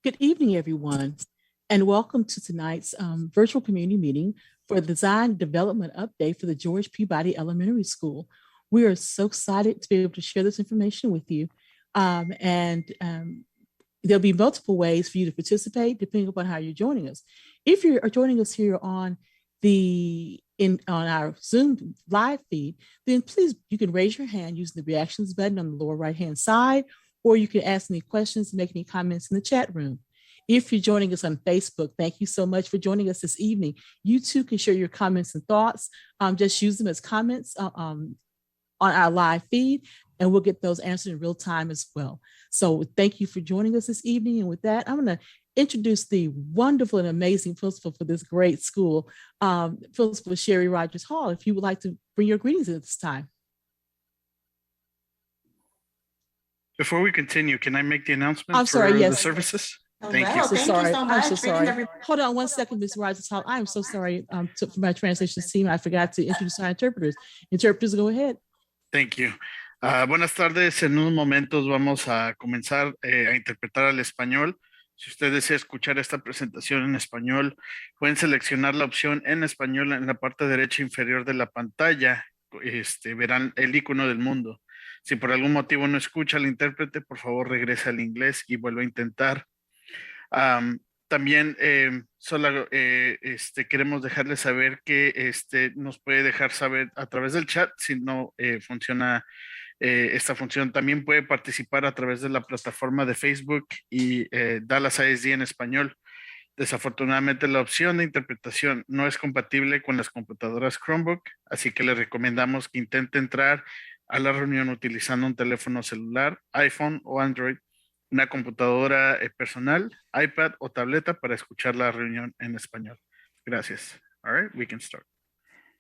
Good evening, everyone, and welcome to tonight's virtual community meeting for the Design Development Update for the George Peabody Elementary School. We are so excited to be able to share this information with you. And there'll be multiple ways for you to participate depending upon how you're joining us. If you are joining us here on our Zoom live feed, then please, you can raise your hand using the reactions button on the lower right-hand side, or you can ask any questions and make any comments in the chat room. If you're joining us on Facebook, thank you so much for joining us this evening. You too can share your comments and thoughts. Just use them as comments on our live feed, and we'll get those answered in real time as well. So thank you for joining us this evening. And with that, I'm going to introduce the wonderful and amazing principal for this great school, Principal Sherry Rogers Hall, if you would like to bring your greetings at this time. Before we continue, can I make the announcement I'm sorry, for yes. the services? Thank you. So sorry. so I'm much. so sorry. Greeting Hold on one second, Ms. Rogers Hall. I am so sorry for my translation team. I forgot to introduce our interpreters. Interpreters, go ahead. Thank you. Buenas tardes. En unos momentos vamos a comenzar a interpretar al español. Si usted desea escuchar esta presentación en español, pueden seleccionar la opción en español en la parte derecha inferior de la pantalla. Verán el icono del mundo. Si por algún motivo no escucha al intérprete, por favor regrese al inglés y vuelva a intentar. También queremos dejarles saber que nos puede dejar saber a través del chat si no funciona esta función. También puede participar a través de la plataforma de Facebook y Dallas ISD en español. Desafortunadamente la opción de interpretación no es compatible con las computadoras Chromebook, así que les recomendamos que intente entrar a la reunión utilizando un teléfono celular, iPhone o Android, una computadora personal, iPad o tableta para escuchar la reunión en español. Gracias. All right, we can start.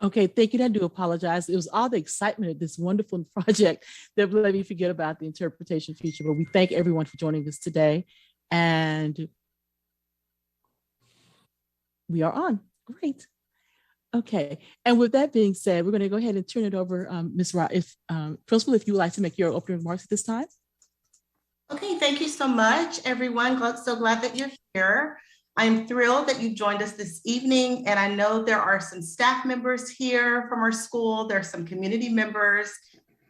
Okay, thank you. I do apologize. It was all the excitement of this wonderful project that let me forget about the interpretation feature, but we thank everyone for joining us today. And we are on. Great. Okay, and with that being said, we're going to go ahead and turn it over, Ms. Principal, if you would like to make your opening remarks at this time. Okay, thank you so much, everyone. So glad that you're here. I'm thrilled that you joined us this evening, and I know there are some staff members here from our school. There are some community members,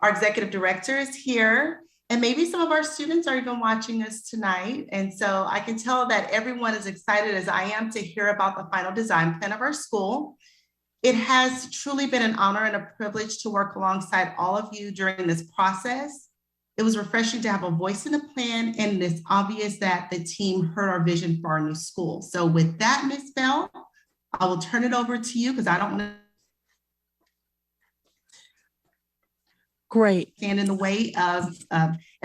our executive director is here, and maybe some of our students are even watching us tonight. And so I can tell that everyone is excited as I am to hear about the final design plan of our school. It has truly been an honor and a privilege to work alongside all of you during this process. It was refreshing to have a voice in the plan, and it's obvious that the team heard our vision for our new school. So with that, Ms. Bell, I will turn it over to you because I don't want to Great. stand in the way of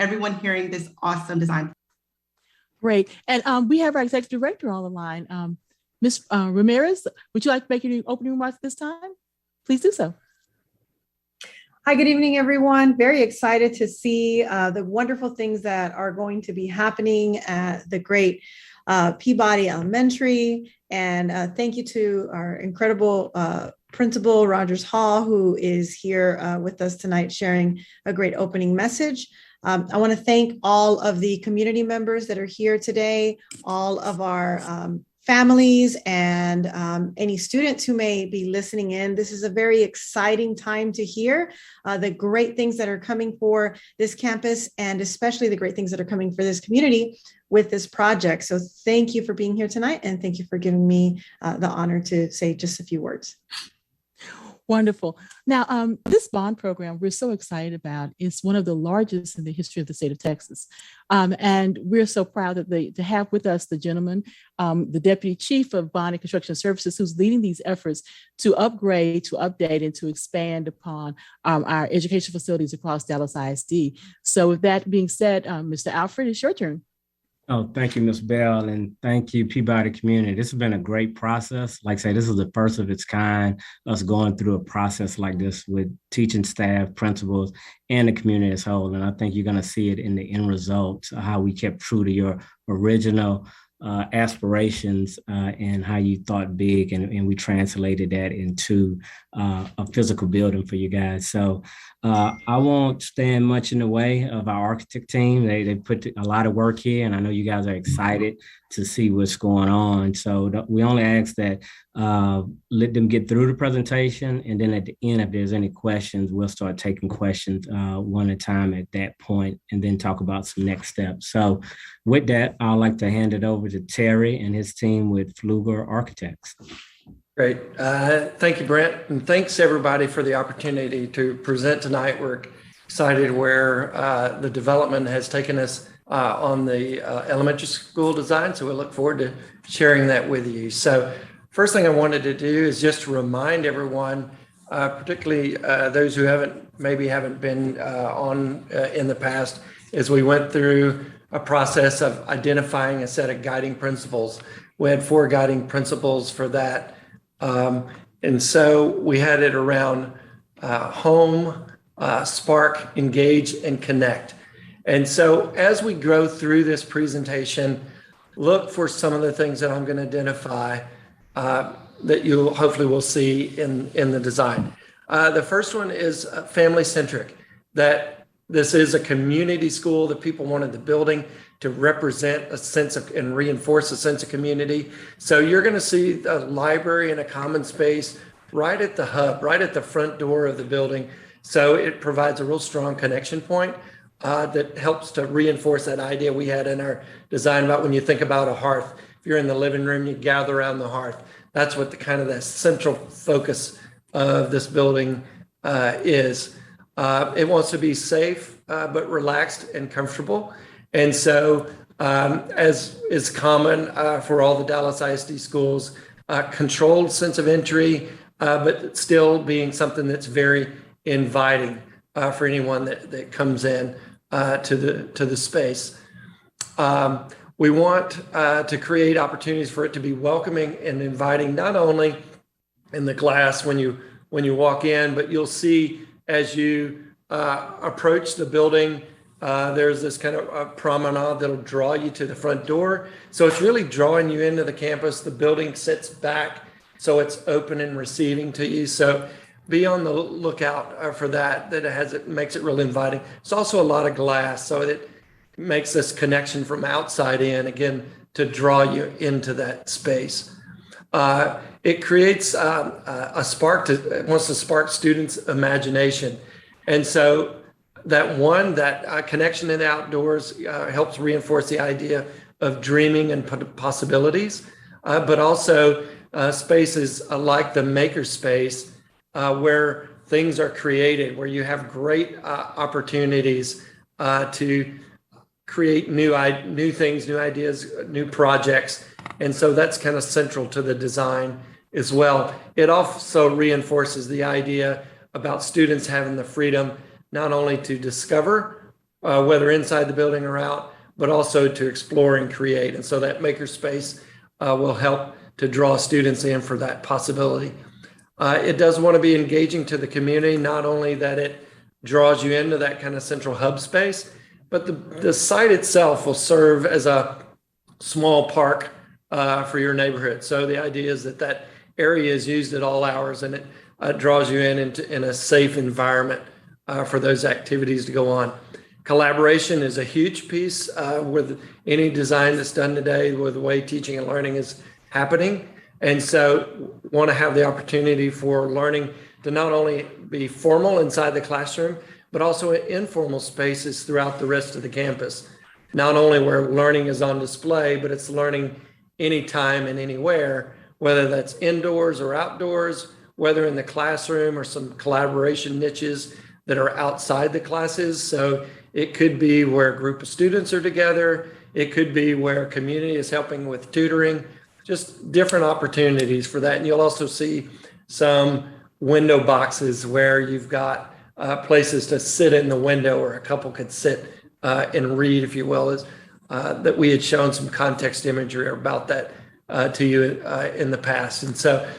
everyone hearing this awesome design. Great. And we have our executive director on the line. Ms. Ramirez, would you like to make your opening remarks at this time? Please do so. Hi, good evening, everyone. Very excited to see the wonderful things that are going to be happening at the great Peabody Elementary. And thank you to our incredible Principal Rogers Hall, who is here with us tonight, sharing a great opening message. I want to thank all of the community members that are here today, all of our families, and any students who may be listening in. This is a very exciting time to hear the great things that are coming for this campus, and especially the great things that are coming for this community with this project. So thank you for being here tonight, and thank you for giving me the honor to say just a few words. Wonderful. Now, this bond program we're so excited about is one of the largest in the history of the state of Texas. And we're so proud that to have with us the gentleman, the Deputy Chief of Bond and Construction Services, who's leading these efforts to upgrade, to update, and to expand upon our education facilities across Dallas ISD. So with that being said, Mr. Alfred, it's your turn. Oh, thank you, Ms. Bell, and thank you, Peabody community. This has been a great process. Like I say, this is the first of its kind, us going through a process like this with teaching staff, principals, and the community as a whole. And I think you're going to see it in the end results, how we kept true to your original aspirations and how you thought big, and we translated that into a physical building for you guys. So I won't stand much in the way of our architect team. They put a lot of work here, and I know you guys are excited to see what's going on. So we only ask that let them get through the presentation, and then at the end, if there's any questions, we'll start taking questions one at a time at that point, and then talk about some next steps. So with that, I'd like to hand it over to Terry and his team with Pfluger Architects. Great. Thank you, Brent. And thanks everybody for the opportunity to present tonight. We're excited where the development has taken us on the elementary school design. So we look forward to sharing that with you. So first thing I wanted to do is just remind everyone, particularly those who maybe haven't been on in the past, as we went through a process of identifying a set of guiding principles. We had 4 guiding principles for that. And so we had it around home, spark, engage, and connect. And so as we go through this presentation, look for some of the things that I'm going to identify that you hopefully will see in the design. The first one is family-centric, that this is a community school, that people wanted the building to represent a sense of and reinforce a sense of community. So you're going to see a library and a common space right at the hub, right at the front door of the building. So it provides a real strong connection point that helps to reinforce that idea we had in our design about when you think about a hearth. If you're in the living room, you gather around the hearth. That's what the kind of the central focus of this building is. It wants to be safe, but relaxed and comfortable. And so, as is common for all the Dallas ISD schools, controlled sense of entry, but still being something that's very inviting for anyone that comes in to the space. We want to create opportunities for it to be welcoming and inviting, not only in the class when you walk in, but you'll see as you approach the building, there's this kind of a promenade that'll draw you to the front door. So it's really drawing you into the campus. The building sits back, so it's open and receiving to you. So be on the lookout for that it makes it real inviting. It's also a lot of glass, so it makes this connection from outside in, again, to draw you into that space. It creates a spark it wants to spark students' imagination. And so that connection in the outdoors helps reinforce the idea of dreaming and possibilities, but also spaces like the maker space where things are created, where you have great opportunities to create new things, new ideas, new projects. And so that's kind of central to the design as well. It also reinforces the idea about students having the freedom not only to discover whether inside the building or out, but also to explore and create. And so that makerspace will help to draw students in for that possibility. It does want to be engaging to the community, not only that it draws you into that kind of central hub space, but the site itself will serve as a small park for your neighborhood. So the idea is that area is used at all hours, and it draws you in a safe environment for those activities to go on. Collaboration is a huge piece with any design that's done today with the way teaching and learning is happening. And so want to have the opportunity for learning to not only be formal inside the classroom, but also in informal spaces throughout the rest of the campus. Not only where learning is on display, but it's learning anytime and anywhere, whether that's indoors or outdoors, whether in the classroom or some collaboration niches that are outside the classes. So it could be where a group of students are together. It could be where a community is helping with tutoring, just different opportunities for that. And you'll also see some window boxes where you've got places to sit in the window, or a couple could sit and read, if you will, that we had shown some context imagery about that to you in the past. And so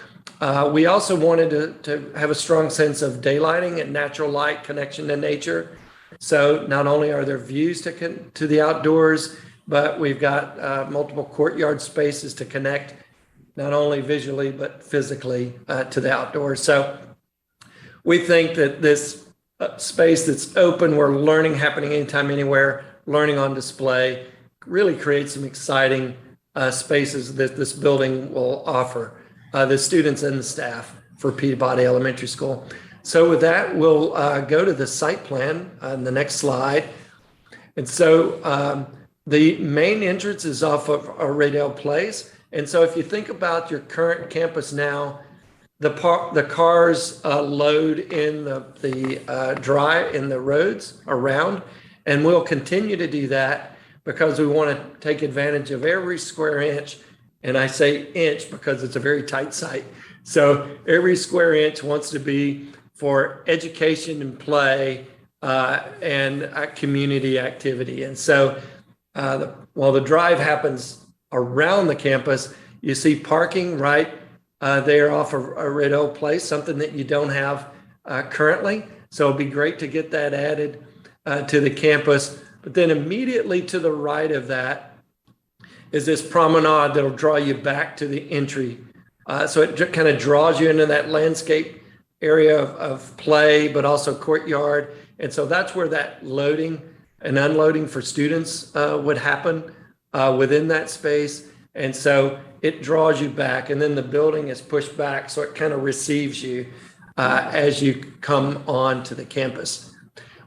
we also wanted to have a strong sense of daylighting and natural light connection to nature. So not only are there views to the outdoors, but we've got multiple courtyard spaces to connect, not only visually, but physically to the outdoors. So we think that this space that's open, where learning happening anytime, anywhere, learning on display, really creates some exciting spaces that this building will offer the students and the staff for Peabody Elementary School. So with that, we'll go to the site plan on the next slide. And so the main entrance is off of Raydale Place. And so if you think about your current campus now, the cars load in the drive in the roads around, and we'll continue to do that because we want to take advantage of every square inch. And I say inch because it's a very tight site. So every square inch wants to be for education and play and community activity. And so while the drive happens around the campus, you see parking right there off of Rideau Place, something that you don't have currently. So it'd be great to get that added to the campus. But then immediately to the right of that is this promenade that'll draw you back to the entry. So it kind of draws you into that landscape area of play, but also courtyard. And so that's where that loading and unloading for students would happen within that space. And so it draws you back, and then the building is pushed back, so it kind of receives you as you come on to the campus.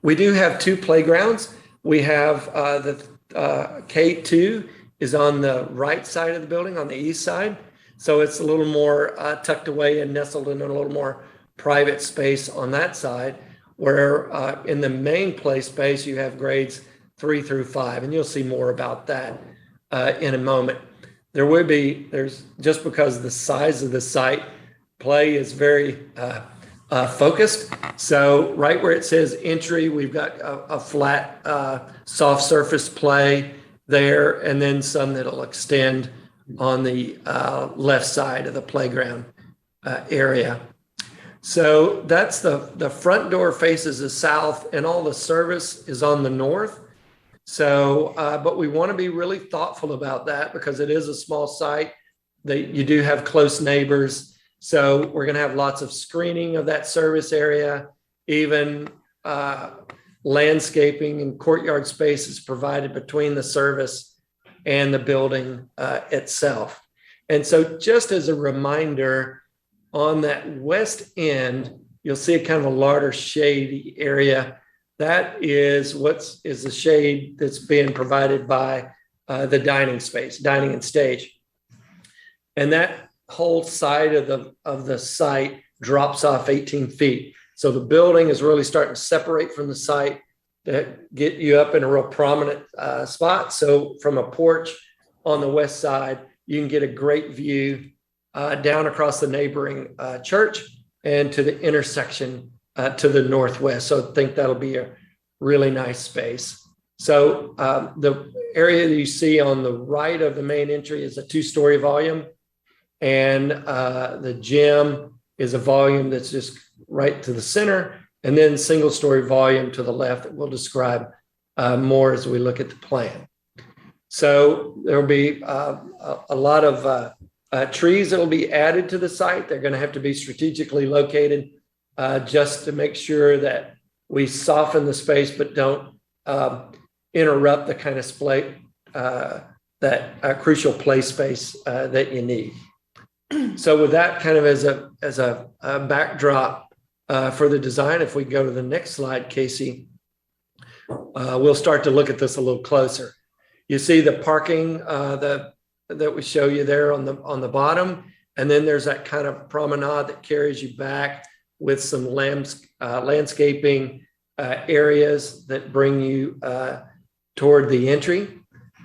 We do have two playgrounds. We have the K2 is on the right side of the building, on the east side. So it's a little more tucked away and nestled in a little more private space on that side, where in the main play space, you have grades 3 through 5, and you'll see more about that in a moment. There's just because of the size of the site, play is very focused. So right where it says entry, we've got a flat, soft surface play there, and then some that'll extend on the left side of the playground area. So that's the front door faces the south, and all the service is on the north. So, but we want to be really thoughtful about that because it is a small site. You do have close neighbors. So we're going to have lots of screening of that service area, even landscaping and courtyard spaces provided between the service and the building itself. And so just as a reminder, on that west end, you'll see a kind of a larger shady area. That is the shade that's being provided by the dining space, dining and stage. And that whole side of the site drops off 18 feet. So the building is really starting to separate from the site to get you up in a real prominent spot. So from a porch on the west side, you can get a great view down across the neighboring church and to the intersection to the northwest. So I think that'll be a really nice space. So the area that you see on the right of the main entry is a 2-story volume. And the gym is a volume that's just right to the center, and then single-story volume to the left that we'll describe more as we look at the plan. So there'll be a lot of trees that will be added to the site. They're going to have to be strategically located just to make sure that we soften the space, but don't interrupt the kind of display, that crucial play space that you need. So with that kind of as a backdrop for the design, if we go to the next slide, Casey, we'll start to look at this a little closer. You see the parking that we show you there on the bottom, and then there's that kind of promenade that carries you back with some landscaping areas that bring you toward the entry.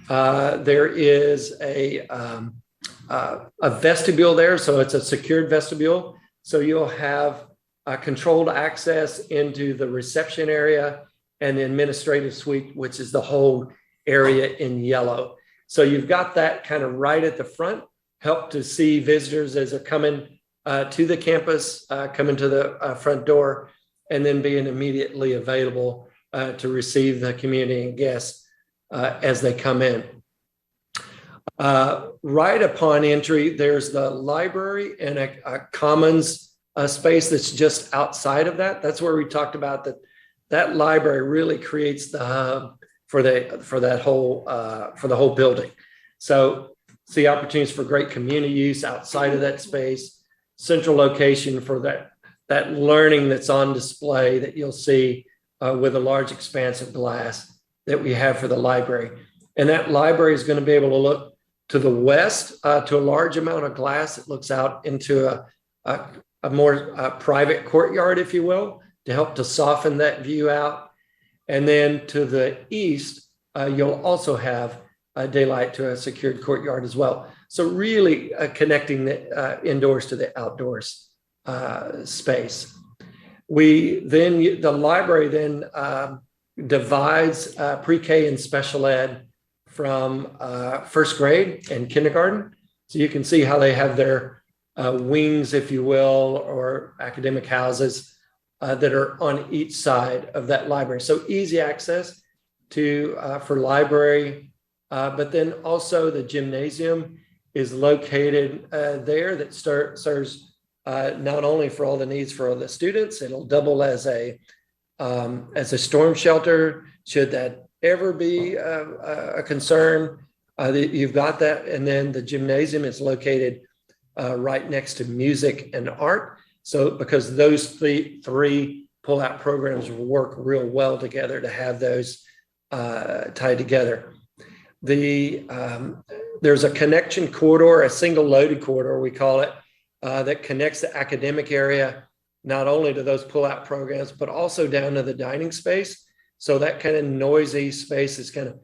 There is a vestibule there, so it's a secured vestibule. So you'll have controlled access into the reception area and the administrative suite, which is the whole area in yellow. So you've got that kind of right at the front, help to see visitors as they're coming to the campus, coming to the front door, and then being immediately available to receive the community and guests as they come in. Right upon entry, there's the library and a commons space that's just outside of that. That's where we talked about that library really creates the hub for the whole building. So see opportunities for great community use outside of that space, central location for that learning that's on display that you'll see with a large expanse of glass that we have for the library. And that library is going to be able to look to the west, to a large amount of glass. It looks out into a more private courtyard, if you will, to help to soften that view out. And then to the east, you'll also have daylight to a secured courtyard as well. So really connecting the indoors to the outdoors space. The library then divides pre-K and special ed from first grade and kindergarten. So you can see how they have their wings, if you will, or academic houses that are on each side of that library. So easy access for library, but then also the gymnasium is located there that serves not only for all the needs for all the students, it'll double as a storm shelter should that ever be a concern. You've got that, and then the gymnasium is located right next to music and art. So because those three pull-out programs will work real well together to have those tied together. There's a connection corridor, a single loaded corridor, we call it, that connects the academic area not only to those pull-out programs, but also down to the dining space. So that kind of noisy space is kind of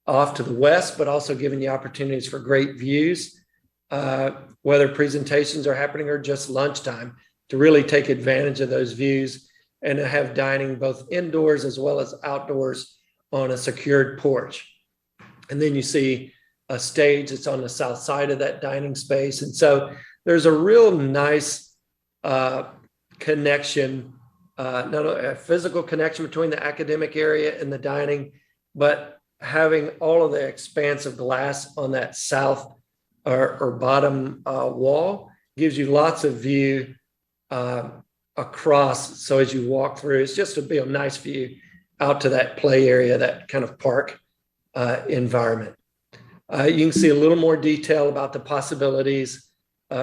off to the west, but also giving you opportunities for great views, whether presentations are happening or just lunchtime, to really take advantage of those views and to have dining both indoors as well as outdoors on a secured porch. And then you see a stage that's on the south side of that dining space. And so there's a real nice connection, not only a physical connection between the academic area and the dining, but having all of the expanse of glass on that south or bottom wall gives you lots of view across. So as you walk through, it's just to be a nice view out to that play area, that kind of park environment. You can see a little more detail about the possibilities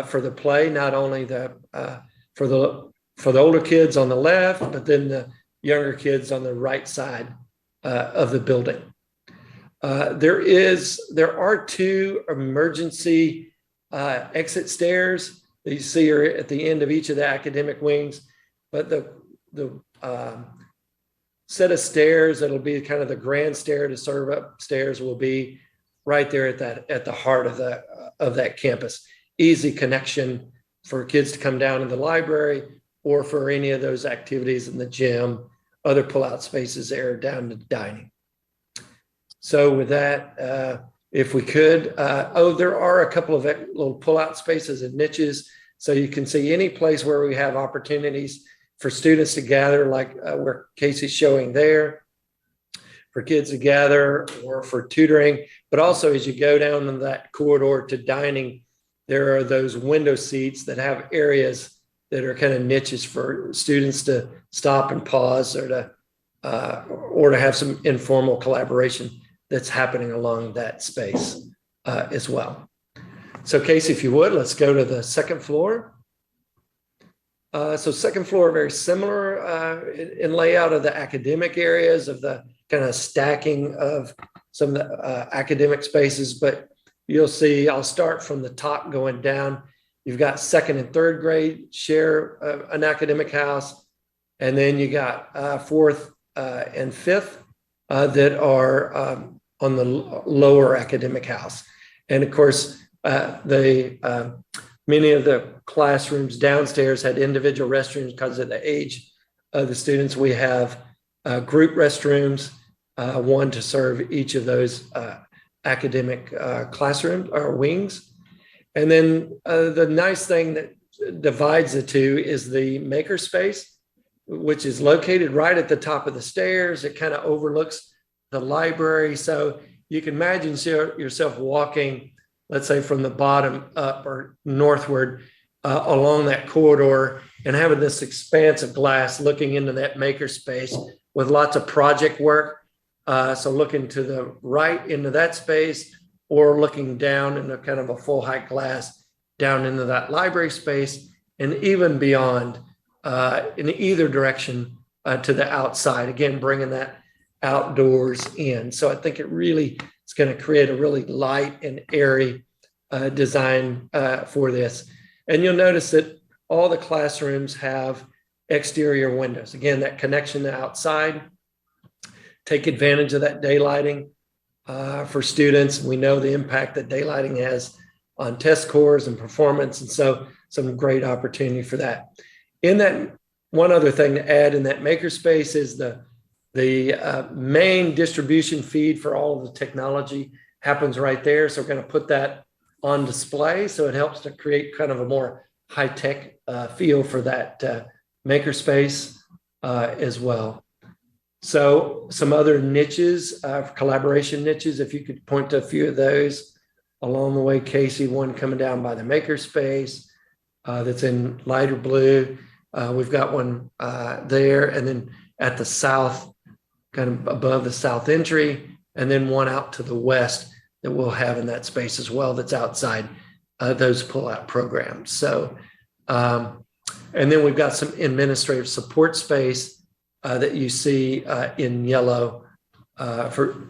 for the play, not only for the older kids on the left, but then the younger kids on the right side of the building. There are two emergency exit stairs that you see are at the end of each of the academic wings, but the set of stairs that'll be kind of the grand stair to serve upstairs will be right there at the heart of that campus. Easy connection for kids to come down in the library or for any of those activities in the gym, other pull-out spaces there down to dining. So with that, if we could, there are a couple of little pull-out spaces and niches. So you can see any place where we have opportunities for students to gather, like where Casey's showing there, for kids to gather or for tutoring. But also as you go down in that corridor to dining, there are those window seats that have areas that are kind of niches for students to stop and pause or to have some informal collaboration that's happening along that space as well. So Casey, if you would, let's go to the second floor. So second floor, very similar in layout of the academic areas, of the kind of stacking of some of the academic spaces, but you'll see, I'll start from the top going down. You've got second and third grade share an academic house, and then you got fourth and fifth that are on the lower academic house. And of course, many of the classrooms downstairs had individual restrooms because of the age of the students. We have group restrooms, one to serve each of those academic classroom or wings. And then the nice thing that divides the two is the makerspace, which is located right at the top of the stairs. It kind of overlooks the library. So you can imagine yourself walking let's say from the bottom up or northward along that corridor, and having this expanse of glass looking into that makerspace with lots of project work. So looking to the right into that space, or looking down into kind of a full height glass down into that library space, and even beyond in either direction to the outside, again, bringing that outdoors in. So I think it really is going to create a really light and airy design for this. And you'll notice that all the classrooms have exterior windows. Again, that connection to outside, take advantage of that daylighting for students. We know the impact that daylighting has on test scores and performance. And so some great opportunity for that. In that, one other thing to add in that makerspace is the main distribution feed for all of the technology happens right there. So we're going to put that on display. So it helps to create kind of a more high-tech feel for that makerspace as well. So some other niches, collaboration niches, if you could point to a few of those along the way. Casey, one coming down by the makerspace that's in lighter blue. We've got one there, and then at the south, kind of above the south entry, and then one out to the west that we'll have in that space as well that's outside those pull-out programs. So, and then we've got some administrative support space that you see in yellow for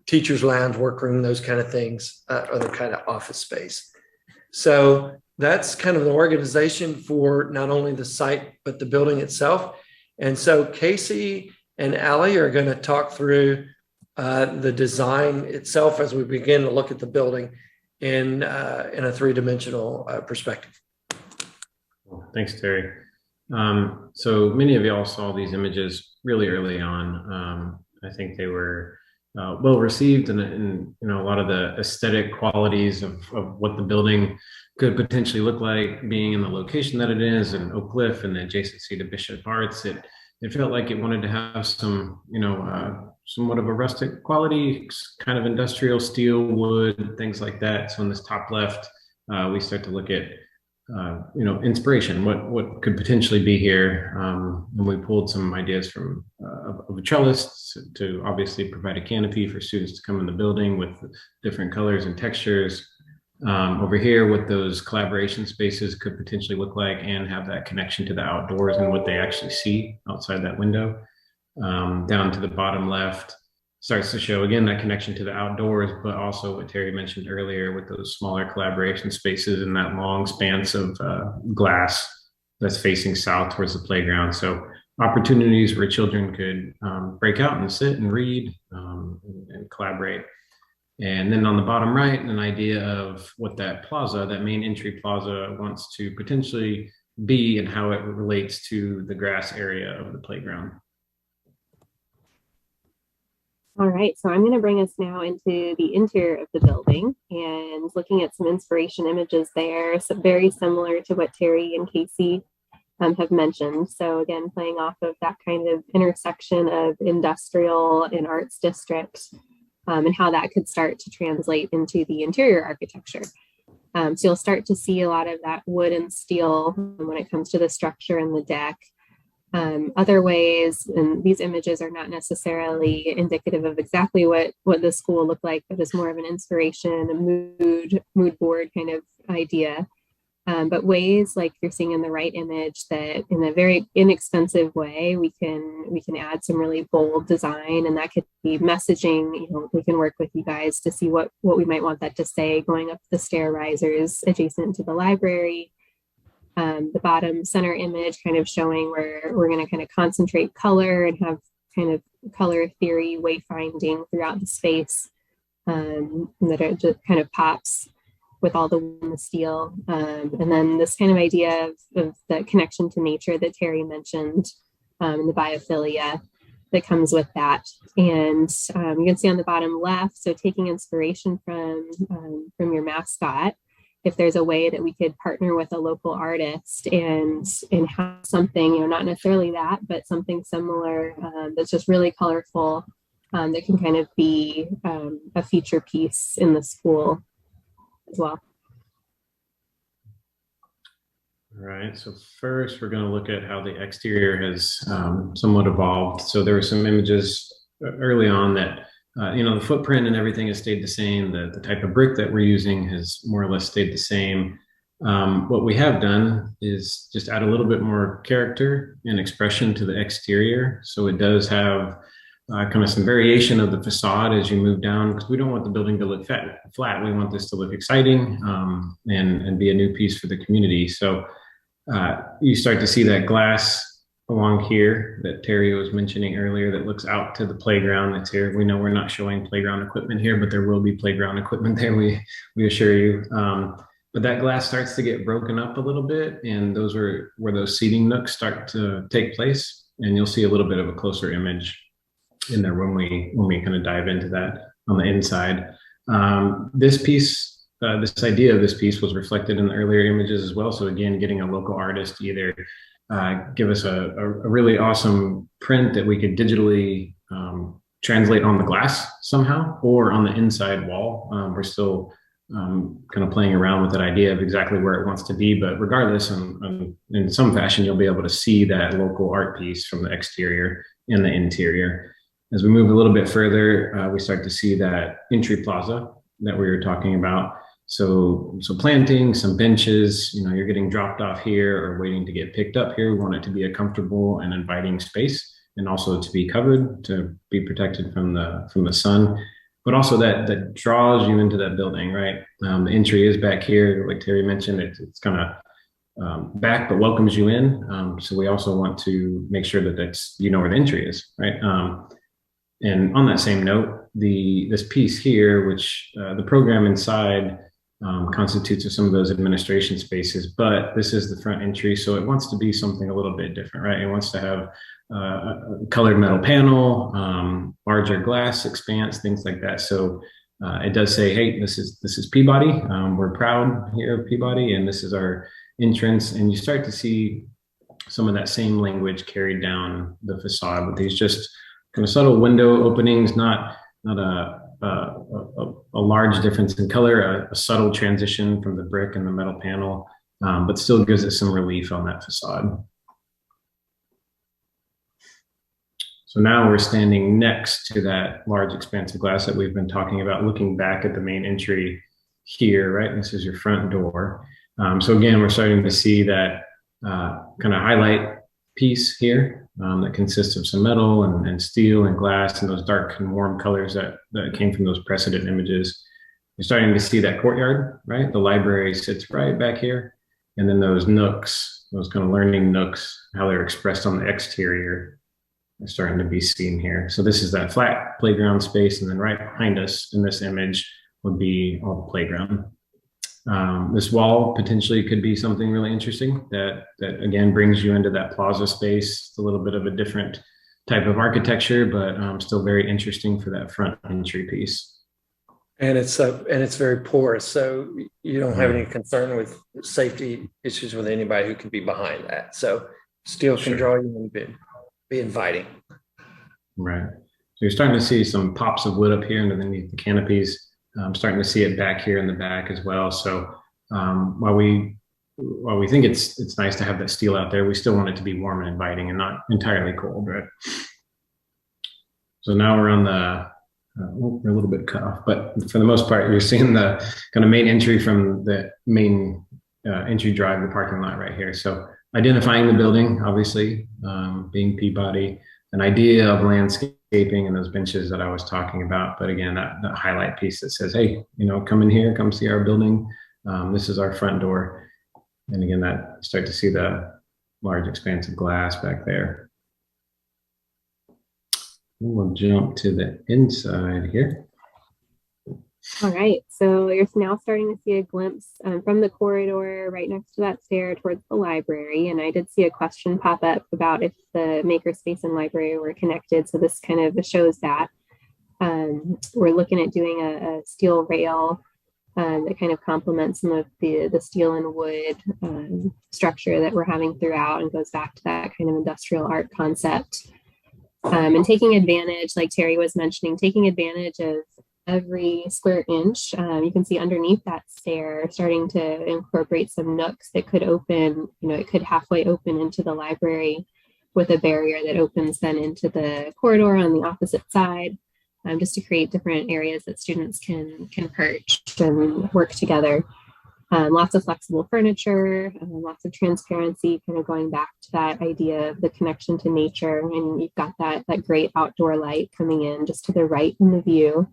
teachers' lounge, workroom, those kind of things, other kind of office space. So that's kind of the organization for not only the site, but the building itself. And so Casey and Allie are going to talk through the design itself as we begin to look at the building in a three-dimensional perspective. Thanks, Terry. So many of y'all saw these images really early on. I think they were well received, and you know, a lot of the aesthetic qualities of what the building could potentially look like, being in the location that it is in Oak Cliff and the adjacency to Bishop Arts. It felt like it wanted to have some, you know, somewhat of a rustic quality, kind of industrial steel, wood, things like that. So in this top left, we start to look at you know, inspiration, what could potentially be here. And we pulled some ideas from of a trellis to obviously provide a canopy for students to come in the building with different colors and textures. Over here, what those collaboration spaces could potentially look like, and have that connection to the outdoors and what they actually see outside that window. Down to the bottom left starts to show again that connection to the outdoors, but also what Terry mentioned earlier with those smaller collaboration spaces and that long expanse of glass that's facing south towards the playground. So opportunities where children could break out and sit and read and collaborate. And then on the bottom right, an idea of what that plaza, that main entry plaza, wants to potentially be and how it relates to the grass area of the playground. All right, so I'm going to bring us now into the interior of the building and looking at some inspiration images there, so very similar to what Terry and Casey have mentioned. So again, playing off of that kind of intersection of industrial and arts district, and how that could start to translate into the interior architecture. So you'll start to see a lot of that wood and steel when it comes to the structure and the deck. Other ways, and these images are not necessarily indicative of exactly what the school will look like, but it's more of an inspiration, a mood board kind of idea. But ways like you're seeing in the right image that in a very inexpensive way, we can add some really bold design, and that could be messaging. You know, we can work with you guys to see what we might want that to say going up the stair risers adjacent to the library. The bottom center image kind of showing where we're going to kind of concentrate color and have kind of color theory wayfinding throughout the space that are just kind of pops with all the steel. And then this kind of idea of the connection to nature that Terry mentioned, and the biophilia that comes with that. And you can see on the bottom left, so taking inspiration from your mascot, if there's a way that we could partner with a local artist and have something, you know, not necessarily that, but something similar that's just really colorful, that can kind of be a feature piece in the school. as well. All right, so first we're going to look at how the exterior has somewhat evolved. So there were some images early on that, the footprint and everything has stayed the same. The type of brick that we're using has more or less stayed the same. What we have done is just add a little bit more character and expression to the exterior. So it does have kind of some variation of the facade as you move down, because we don't want the building to look flat. We want this to look exciting and be a new piece for the community. So you start to see that glass along here that Terry was mentioning earlier that looks out to the playground that's here. We know we're not showing playground equipment here, but there will be playground equipment there, we assure you. But that glass starts to get broken up a little bit, and those are where those seating nooks start to take place. And you'll see a little bit of a closer image in there when we kind of dive into that on the inside. This piece, this idea of this piece was reflected in the earlier images as well. So again, getting a local artist to either give us a really awesome print that we could digitally translate on the glass somehow, or on the inside wall. We're still kind of playing around with that idea of exactly where it wants to be, but regardless, in some fashion, you'll be able to see that local art piece from the exterior and the interior. As we move a little bit further, we start to see that entry plaza that we were talking about. So planting some benches, you're getting dropped off here or waiting to get picked up here. We want it to be a comfortable and inviting space, and also to be covered, to be protected from the sun, but also that draws you into that building, right? The entry is back here, like Terry mentioned. It's kind of back, but welcomes you in. So we also want to make sure that that's where the entry is, right? And on that same note, this piece here, which the program inside constitutes of some of those administration spaces, but this is the front entry, so it wants to be something a little bit different, right? It wants to have a colored metal panel, larger glass expanse, things like that. So it does say, hey, this is Peabody. We're proud here of Peabody, and this is our entrance. And you start to see some of that same language carried down the facade with these just kind of subtle window openings, not a large difference in color, a subtle transition from the brick and the metal panel, but still gives it some relief on that facade. So now we're standing next to that large expanse of glass that we've been talking about, looking back at the main entry here, right? This is your front door. So again, we're starting to see that kind of highlight piece here that consists of some metal and steel and glass and those dark and warm colors that came from those precedent images. You're starting to see that courtyard, right? The library sits right back here. And then those nooks, those kind of learning nooks, how they're expressed on the exterior, are starting to be seen here. So this is that flat playground space. And then right behind us in this image would be all the playground. This wall potentially could be something really interesting that again brings you into that plaza space. It's a little bit of a different type of architecture, but still very interesting for that front entry piece. And it's very porous, so you don't have any concern with safety issues with anybody who could be behind that. So still can draw you and be inviting. Right. So you're starting to see some pops of wood up here underneath the canopies. I'm starting to see it back here in the back as well. So while we think it's nice to have that steel out there, we still want it to be warm and inviting and not entirely cold, right? So now we're on we're a little bit cut off, but for the most part, you're seeing the kind of main entry from the main entry drive, the parking lot right here. So identifying the building, obviously, being Peabody, an idea of landscaping and those benches that I was talking about. But again, that highlight piece that says, hey, come in here, come see our building. This is our front door. And again, that start to see the large expanse of glass back there. We'll jump to the inside here. All right, so you're now starting to see a glimpse from the corridor right next to that stair towards the library. And I did see a question pop up about if the makerspace and library were connected. So this kind of shows that. We're looking at doing a steel rail that kind of complements some of the steel and wood structure that we're having throughout and goes back to that kind of industrial art concept. And taking advantage, like Terry was mentioning, taking advantage of every square inch. You can see underneath that stair starting to incorporate some nooks that could open, it could halfway open into the library with a barrier that opens then into the corridor on the opposite side, just to create different areas that students can perch and work together. Lots of flexible furniture, lots of transparency, kind of going back to that idea of the connection to nature. And you've got that great outdoor light coming in just to the right in the view.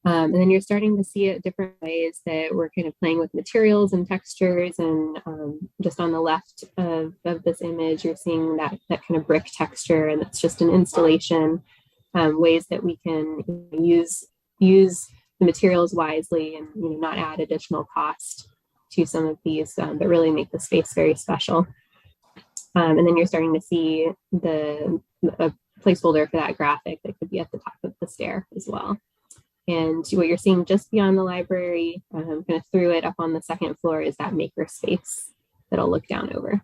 And then you're starting to see it different ways that we're kind of playing with materials and textures. And just on the left of this image, you're seeing that kind of brick texture, and it's just an installation, ways that we can use the materials wisely and not add additional cost to some of these, but really make the space very special. And then you're starting to see a placeholder for that graphic that could be at the top of the stair as well. And what you're seeing just beyond the library, kind of through it up on the second floor, is that maker space that I'll look down over.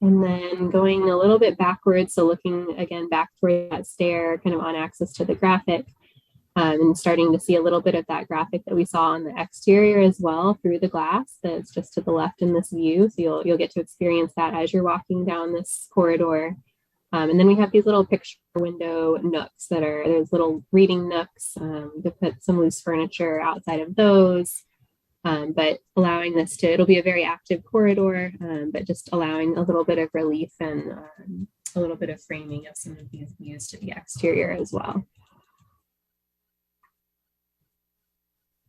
And then going a little bit backwards, so looking again back toward that stair, kind of on axis to the graphic, and starting to see a little bit of that graphic that we saw on the exterior as well through the glass that's just to the left in this view. So you'll get to experience that as you're walking down this corridor. And then we have these little picture window nooks there's little reading nooks to put some loose furniture outside of those. But allowing this it'll be a very active corridor, but just allowing a little bit of relief and a little bit of framing of some of these views to the exterior as well.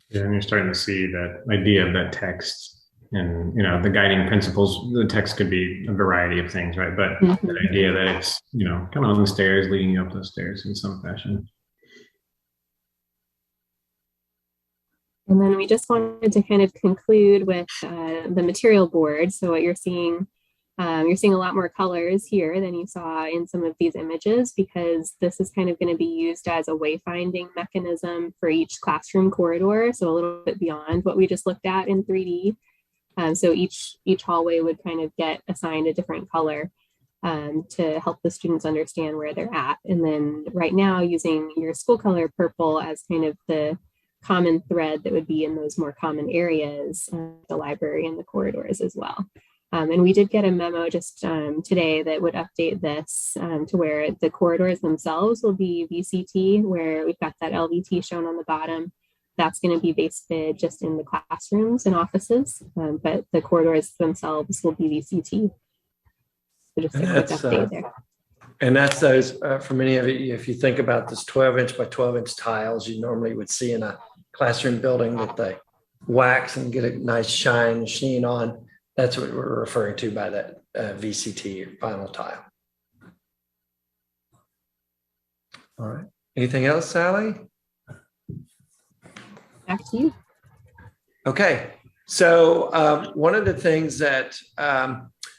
Yeah, and you're starting to see that idea of that text and, the guiding principles. The text could be a variety of things, right? But the idea that it's, kind of on the stairs, leading you up those stairs in some fashion. And then we just wanted to kind of conclude with the material board. So what you're seeing a lot more colors here than you saw in some of these images, because this is kind of going to be used as a wayfinding mechanism for each classroom corridor. So a little bit beyond what we just looked at in 3D. So each hallway would kind of get assigned a different color to help the students understand where they're at. And then right now, using your school color purple as kind of the common thread that would be in those more common areas, the library and the corridors as well. And we did get a memo just today that would update this to where the corridors themselves will be VCT, where we've got that LVT shown on the bottom. That's going to be base bid just in the classrooms and offices, but the corridors themselves will be VCT. So just a quick update there. And that's those, for many of you, if you think about this 12-inch by 12-inch tiles you normally would see in a classroom building that they wax and get a nice sheen on, that's what we're referring to by that VCT vinyl tile. All right. Anything else, Sally? Back to you. Okay. So one of the things that,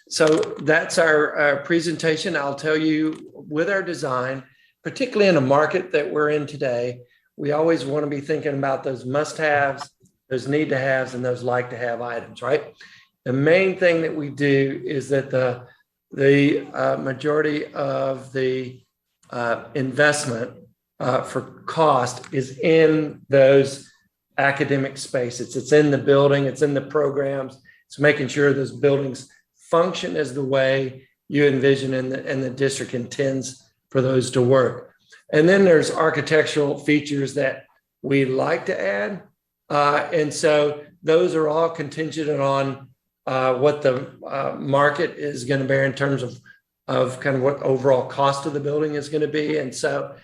so that's our presentation. I'll tell you, with our design, particularly in a market that we're in today, we always want to be thinking about those must-haves, those need-to-haves, and those like-to-have items, right? The main thing that we do is that the majority of the investment for cost is in those academic spaces. It's in the building, it's in the programs, it's making sure those buildings function as the way you envision and the district intends for those to work. And then there's architectural features that we like to add. And so those are all contingent on what the market is going to bear in terms of kind of what overall cost of the building is going to be. And so,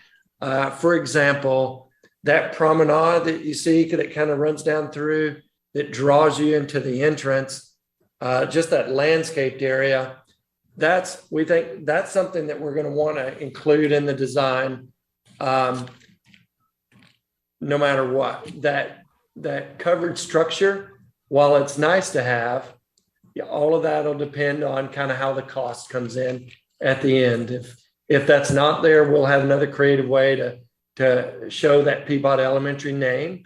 for example, that promenade that you see that kind of runs down through, that draws you into the entrance, just that landscaped area, we think that's something that we're going to want to include in the design, no matter what. That covered structure, while it's nice to have, all of that will depend on kind of how the cost comes in at the end. If that's not there, we'll have another creative way to show that Peabody Elementary name.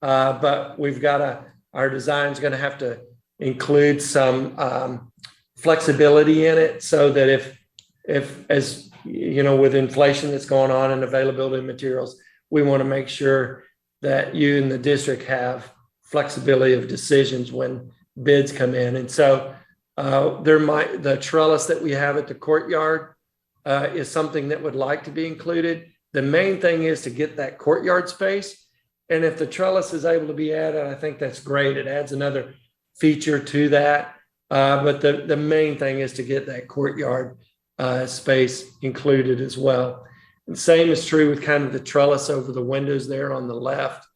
But we've got our design's going to have to include some flexibility in it, so that if as with inflation that's going on and availability of materials, we want to make sure that you and the district have flexibility of decisions when bids come in. And so the trellis that we have at the courtyard is something that would like to be included. The main thing is to get that courtyard space. And if the trellis is able to be added, I think that's great. It adds another feature to that. But the main thing is to get that courtyard space included as well. And same is true with kind of the trellis over the windows there on the left,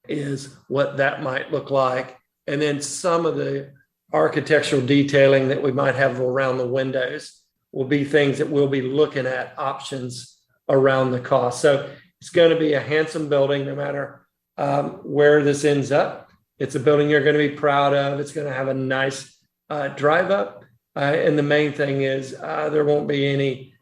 is what that might look like. And then some of the architectural detailing that we might have around the windows will be things that we'll be looking at options around the cost. So it's going to be a handsome building no matter where this ends up. It's a building you're going to be proud of. It's going to have a nice drive up. And the main thing is there won't be any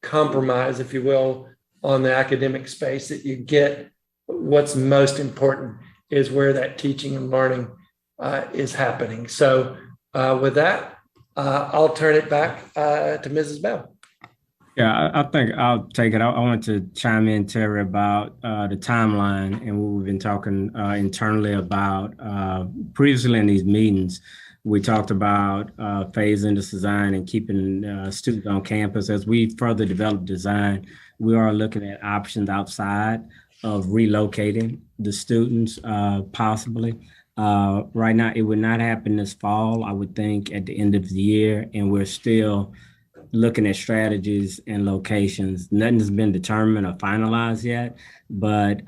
compromise, if you will, on the academic space that you get. What's most important is where that teaching and learning is happening. So with that, I'll turn it back to Mrs. Bell. Yeah, I think I'll take it. I want to chime in, Terry, about the timeline and what we've been talking internally about previously in these meetings. We talked about phasing this design and keeping students on campus. As we further develop design, we are looking at options outside of relocating the students possibly. Right now, it would not happen this fall, I would think, at the end of the year, and we're still looking at strategies and locations. Nothing has been determined or finalized yet, but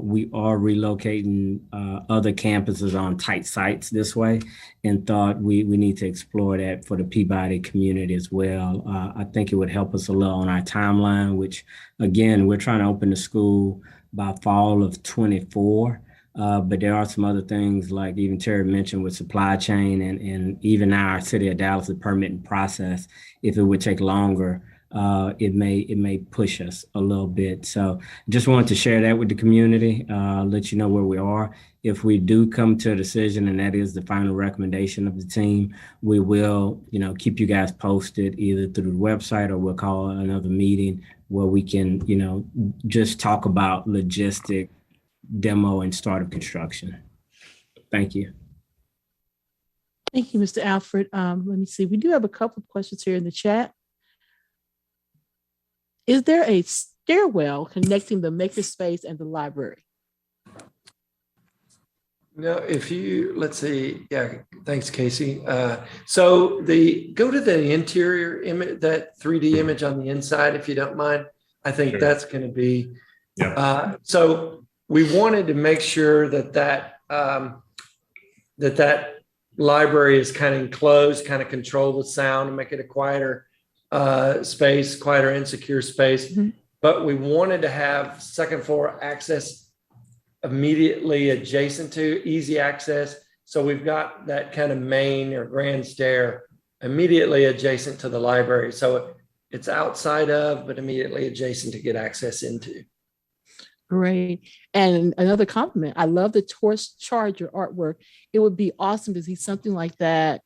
we are relocating other campuses on tight sites this way, and thought we need to explore that for the Peabody community as well. I think it would help us a little on our timeline, which again, we're trying to open the school by fall of 24. But there are some other things, like even Terry mentioned, with supply chain and even our City of Dallas, the permitting process. If it would take longer, it may push us a little bit. So just wanted to share that with the community, let you know where we are. If we do come to a decision, and that is the final recommendation of the team, we will, keep you guys posted either through the website, or we'll call another meeting where we can, just talk about logistic demo and start of construction. Thank you. Thank you, Mr. Alfred. Let me see. We do have a couple of questions here in the chat. Is there a stairwell connecting the makerspace and the library? No, let's see. Yeah, thanks, Casey. So go to the interior image, that 3D image on the inside, if you don't mind. I think sure. That's going to be, so we wanted to make sure that library is kind of enclosed, kind of control the sound and make it a quieter space, quieter and secure space. Mm-hmm. But we wanted to have second floor access immediately adjacent to, easy access. So we've got that kind of main or grand stair immediately adjacent to the library. So it's outside of, but immediately adjacent to get access into. Great. And another compliment, I love the torch charger artwork. It would be awesome to see something like that.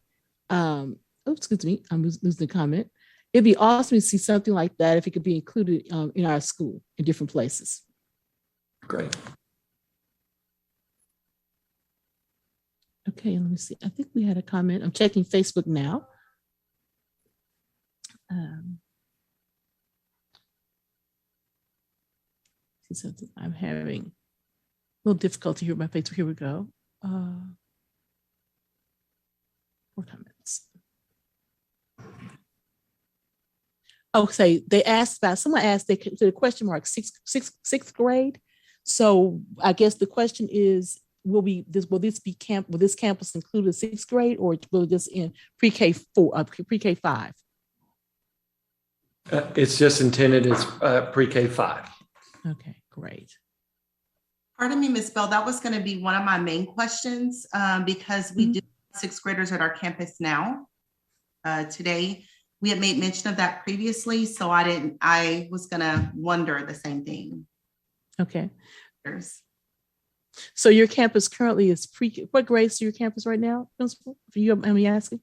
Excuse me, I'm losing the comment. It'd be awesome to see something like that if it could be included in our school in different places. Great. Okay, let me see. I think we had a comment. I'm checking Facebook now. See something. I'm having a little difficulty here with my Facebook. Here we go. 4 comments. Okay, someone asked, they did a question mark, sixth grade. So I guess the question is, will this campus include a 6th grade, or will this in pre-K 4, pre-K 5? It's just intended as pre-K 5. Okay, great. Pardon me, Ms. Bell, that was going to be one of my main questions because we do have 6th graders at our campus now. Today, we had made mention of that previously, so I was going to wonder the same thing. Okay. So your campus currently is what grades is your campus right now, Principal? For you, am I asking?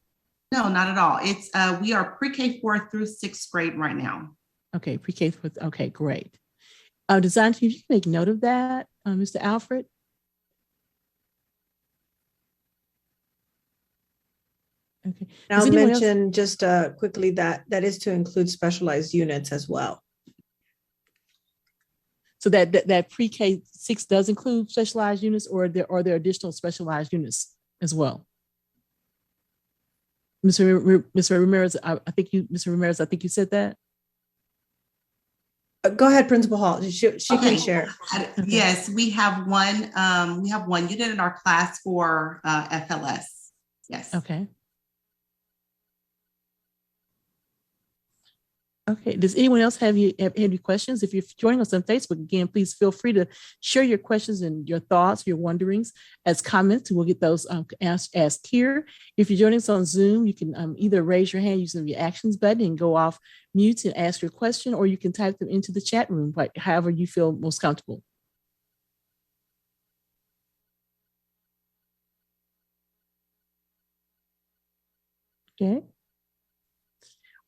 No, not at all. It's we are pre-K4 through 6th grade right now. Okay, pre-K with, okay, great. Design team, you can make note of that, Mr. Alfred. Okay. And Does I'll anyone else- mention just quickly that that is to include specialized units as well. So that pre-K 6 does include specialized units, or are there additional specialized units as well? Mr. Ramirez, I think you said that. Go ahead, Principal Hall. She Okay. can share. Yes, we have one unit in our class for FLS. Yes. Okay. Okay. Does anyone else have any questions? If you're joining us on Facebook, again, please feel free to share your questions and your thoughts, your wonderings as comments. We'll get those asked here. If you're joining us on Zoom, you can either raise your hand using the reactions button and go off mute and ask your question, or you can type them into the chat room, however you feel most comfortable. Okay.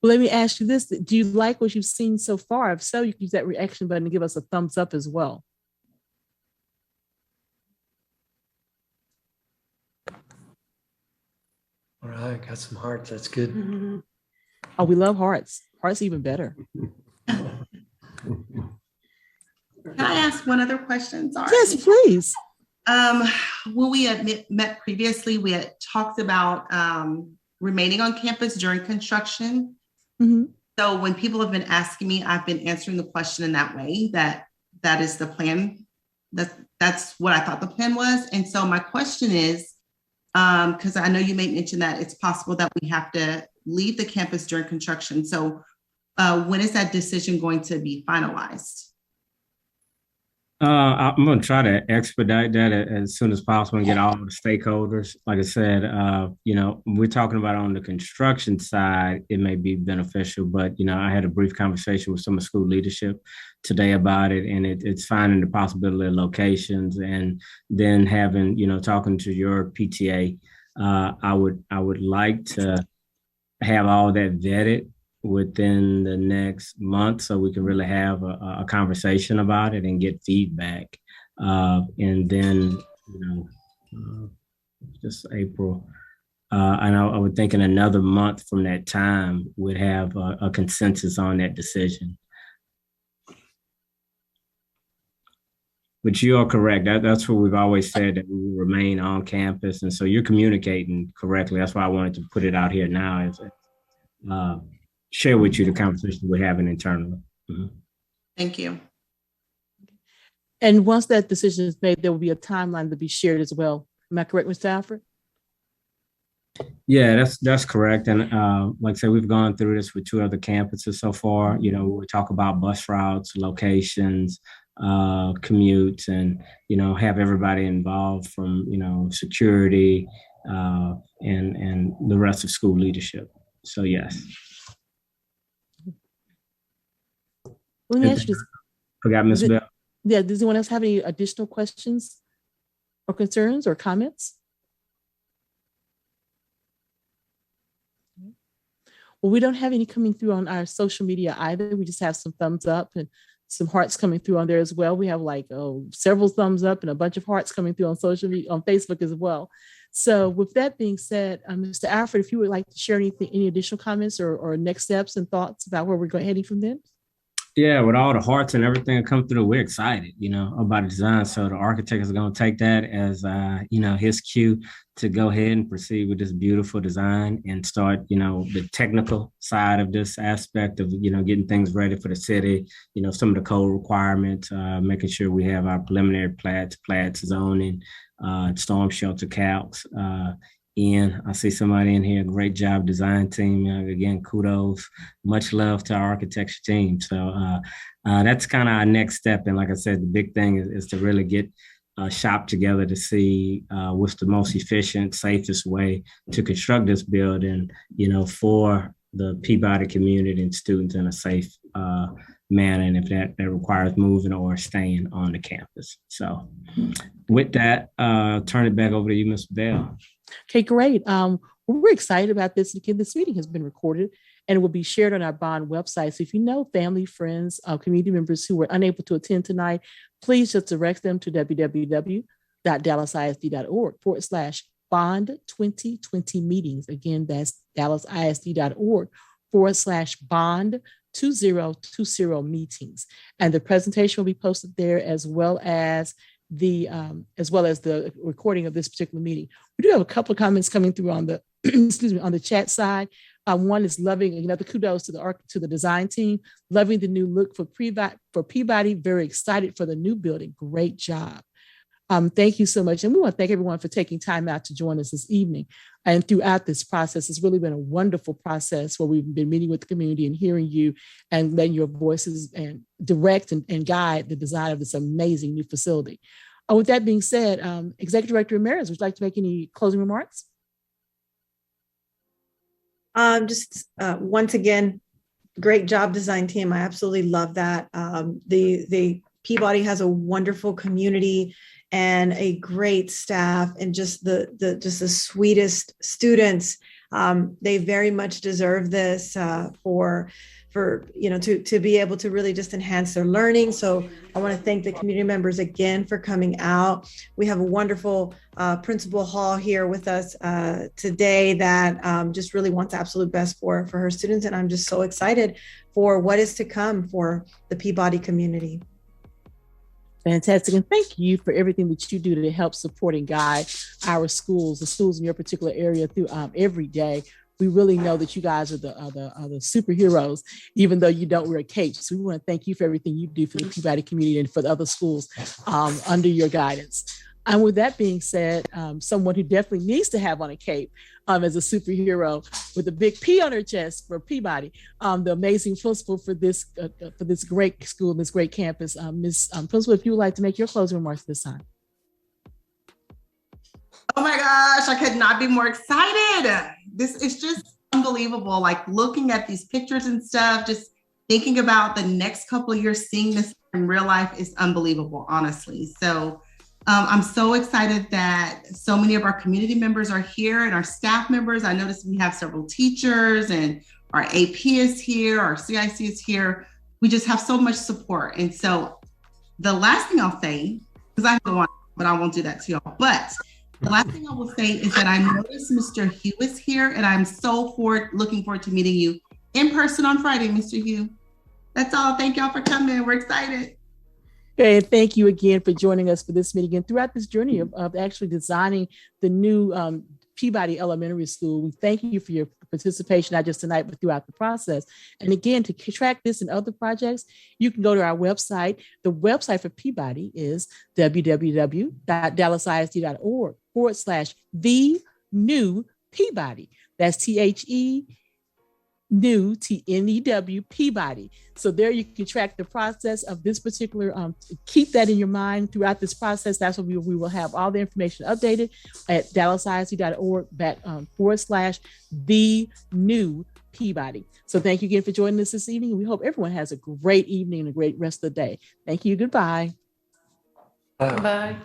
Well, let me ask you this. Do you like what you've seen so far? If so, you can use that reaction button to give us a thumbs up as well. All right, got some hearts. That's good. Oh, we love hearts. Hearts even better. Can I ask one other question? Sorry. Yes, please. When we had met previously, we had talked about remaining on campus during construction. Mm-hmm. So when people have been asking me, I've been answering the question in that way, that is the plan. That's what I thought the plan was. And so my question is, because I know you may mention that it's possible that we have to leave the campus during construction. So when is that decision going to be finalized? I'm going to try to expedite that as soon as possible and get all the stakeholders. Like I said, we're talking about on the construction side, it may be beneficial, but, I had a brief conversation with some of school leadership today about it, and it's finding the possibility of locations, and then having, talking to your PTA. I would like to have all that vetted within the next month, so we can really have a conversation about it and get feedback. And then, just April. And I would think in another month from that time, we'd have a consensus on that decision. But you are correct. That's what we've always said, that we will remain on campus. And so you're communicating correctly. That's why I wanted to put it out here now, is share with you the conversation we're having internally. Mm-hmm. Thank you. And once that decision is made, there will be a timeline to be shared as well. Am I correct, Mr. Alfred? Yeah, that's correct. And like I said, we've gone through this with 2 other campuses so far. We talk about bus routes, locations, commutes, and, have everybody involved from, security and the rest of school leadership. So, yes. Let me ask you this. Forgot Ms. Bell. Yeah, does anyone else have any additional questions or concerns or comments? Well, we don't have any coming through on our social media either. We just have some thumbs up and some hearts coming through on there as well. We have several thumbs up and a bunch of hearts coming through on social media, on Facebook as well. So with that being said, Mr. Alfred, if you would like to share any additional comments or next steps and thoughts about where we're heading from then? Yeah, with all the hearts and everything that come through, we're excited, about the design. So the architect is going to take that as, his cue to go ahead and proceed with this beautiful design and start, the technical side of this aspect of, getting things ready for the city, some of the code requirements, making sure we have our preliminary plats, zoning, storm shelter calcs. Ian, I see somebody in here. Great job, design team. Again, kudos. Much love to our architecture team. So that's kind of our next step. And like I said, the big thing is to really get a shop together to see what's the most efficient, safest way to construct this building, for the Peabody community and students in a safe manner. And if that requires moving or staying on the campus. So with that, turn it back over to you, Ms. Bell. Okay, great. We're excited about this. Again, this meeting has been recorded and will be shared on our bond website. So if you know family, friends, community members who were unable to attend tonight, please just direct them to www.dallasisd.org/bond 2020 meetings. Again, that's dallasisd.org/bond 2020 meetings. And the presentation will be posted there, as well as the recording of this particular meeting. We do have a couple of comments coming through on the on the chat side. One is loving, another kudos to the design team, loving the new look for Peabody. Very excited for the new building. Great job. Thank you so much. And we want to thank everyone for taking time out to join us this evening. And throughout this process, it's really been a wonderful process where we've been meeting with the community and hearing you and letting your voices and direct and guide the design of this amazing new facility. With that being said, Executive Director Ramirez, would you like to make any closing remarks? Once again, great job, design team. I absolutely love that. The Peabody has a wonderful community and a great staff, and just the sweetest students. They very much deserve this for to be able to really just enhance their learning. So I want to thank the community members again for coming out. We have a wonderful Principal Hall here with us today that just really wants absolute best for her students. And I'm just so excited for what is to come for the Peabody community. Fantastic. And thank you for everything that you do to help support and guide our schools, the schools in your particular area through every day. We really know that you guys are the superheroes, even though you don't wear capes. So we want to thank you for everything you do for the Peabody community and for the other schools under your guidance. And with that being said, someone who definitely needs to have on a cape as a superhero with a big P on her chest for Peabody, the amazing principal for this great school, this great campus, Ms. Principal, if you would like to make your closing remarks this time. Oh my gosh, I could not be more excited. This is just unbelievable. Like looking at these pictures and stuff, just thinking about the next couple of years, seeing this in real life is unbelievable, honestly. So I'm so excited that so many of our community members are here and our staff members. I noticed we have several teachers and our AP is here, our CIC is here. We just have so much support. And so the last thing I'll say, because I don't want, but I won't do that to y'all, but the last thing I will say is that I noticed Mr. Hugh is here, and I'm so looking forward to meeting you in person on Friday, Mr. Hugh. That's all. Thank y'all for coming. We're excited. Okay, and thank you again for joining us for this meeting and throughout this journey of actually designing the new Peabody Elementary School. We thank you for your participation, not just tonight, but throughout the process. And again, to track this and other projects, you can go to our website. The website for Peabody is www.dallasisd.org/the new Peabody. That's THE new TNEW Peabody. So there you can track the process of this particular, keep that in your mind throughout this process. That's what we will have all the information updated at dallasisd.org/the new Peabody. So thank you again for joining us this evening. We hope everyone has a great evening and a great rest of the day. Thank you. Goodbye. Bye.